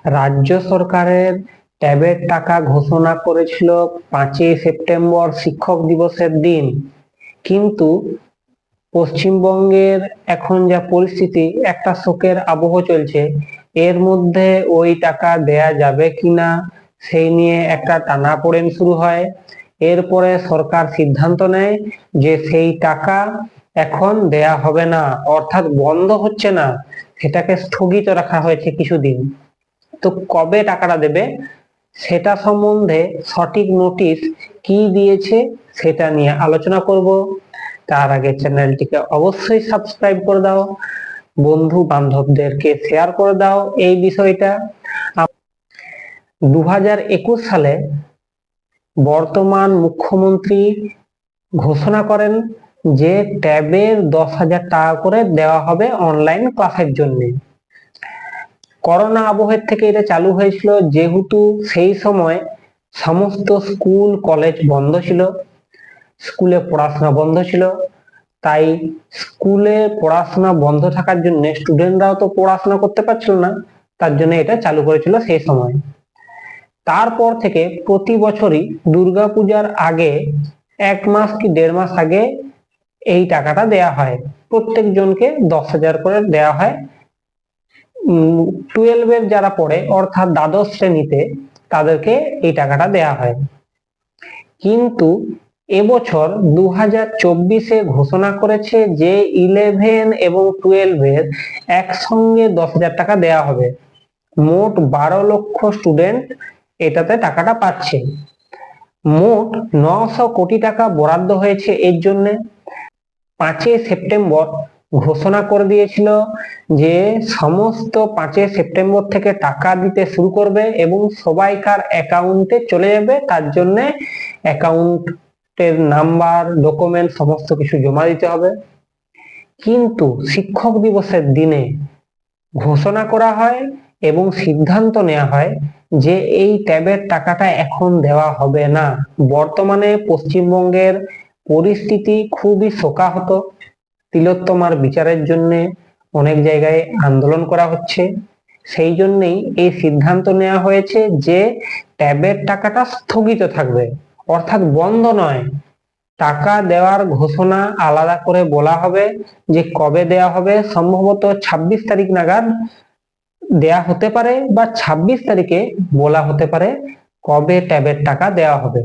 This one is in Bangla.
রাজ্য সরকারের ট্যাবের টাকা ঘোষণা করেছিল 5ই সেপ্টেম্বর শিক্ষক দিবসের দিন, কিন্তু পশ্চিমবঙ্গের এখন যা পরিস্থিতি, একটা শোকের আবহ চলছে। এর মধ্যে ওই টাকা দেয়া যাবে কিনা সেই নিয়ে একটা টানাপোড়েন শুরু হয়। এরপরে সরকার সিদ্ধান্ত নেয় যে সেই টাকা এখন দেয়া হবে না, অর্থাৎ বন্ধ হচ্ছে না, সেটাকে স্থগিত রাখা হয়েছে কিছুদিন। তো কবে টাকাটা দেবে সেটা সম্বন্ধে সঠিক নোটিশ কি দিয়েছে সেটা নিয়ে আলোচনা করব। তার আগে চ্যানেলটিকে অবশ্যই সাবস্ক্রাইব করে দাও, বন্ধু বান্ধবদেরকে শেয়ার করে দাও এই বিষয়টা। 2021 সালে বর্তমান মুখ্যমন্ত্রী ঘোষণা করেন যে ট্যাবের 10,000 টাকা করে দেওয়া হবে অনলাইন ক্লাসের জন্য। করোনা আবহের থেকে এটা চালু হয়েছিল, যেহেতু সেই সময় সমস্ত স্কুল কলেজ বন্ধ ছিল, স্কুলে পড়াশোনা বন্ধ ছিল, তাই স্কুলে পড়াশোনা বন্ধ থাকার জন্য স্টুডেন্টরাও তো পড়াশোনা করতে পারছিল না, তার জন্য এটা চালু করেছিল সেই সময়। তারপর থেকে প্রতি বছরই দুর্গাপূজার আগে 1 মাস কি 1.5 মাস আগে এই টাকাটা দেয়া হয়, প্রত্যেকজনকে 10,000 করে দেয়া হয়। 12 যারা পড়ে অর্থাৎ দ্বাদশ শ্রেণীতে তাদেরকে এই টাকাটা দেয়া হয়। কিন্তু এবছর 2024-এ ঘোষণা করেছে যে 11 এবং 12 একসঙ্গে 10,000 টাকা দেয়া হবে। মোট 12 লক্ষ স্টুডেন্ট এটাতে টাকাটা পাচ্ছে। মোট 900 কোটি টাকা বরাদ্দ হয়েছে এর জন্য। 5ই সেপ্টেম্বর ঘোষণা করে দিয়েছিল যে সমস্ত 5ই সেপ্টেম্বর থেকে টাকা দিতে শুরু করবে এবং সবাইকার অ্যাকাউন্টে চলে যাবে। তার জন্য অ্যাকাউন্টের নাম্বার, ডকুমেন্ট সমস্ত কিছু জমা দিতে হবে। কিন্তু শিক্ষক দিবসের দিনে ঘোষণা করা হয় এবং সিদ্ধান্ত নেওয়া হয় যে এই ট্যাবের টাকাটা এখন দেওয়া হবে না। বর্তমানে পশ্চিমবঙ্গের পরিস্থিতি খুবই শোকাহত। তিলোত্তমার বিচারের জন্য অনেক জায়গায় আন্দোলন করা হচ্ছে, সেই জন্যই এই সিদ্ধান্ত নেওয়া হয়েছে যে ট্যাবের টাকাটা স্থগিত থাকবে, অর্থাৎ বন্ধ নয়। টাকা দেওয়ার ঘোষণা আলাদা করে বলা হবে যে কবে দেওয়া হবে, সম্ভবত 26 তারিখ নাগাদ দেয়া হতে পারে বা 26 তারিখে বলা হতে পারে কবে ট্যাবের টাকা দেওয়া হবে।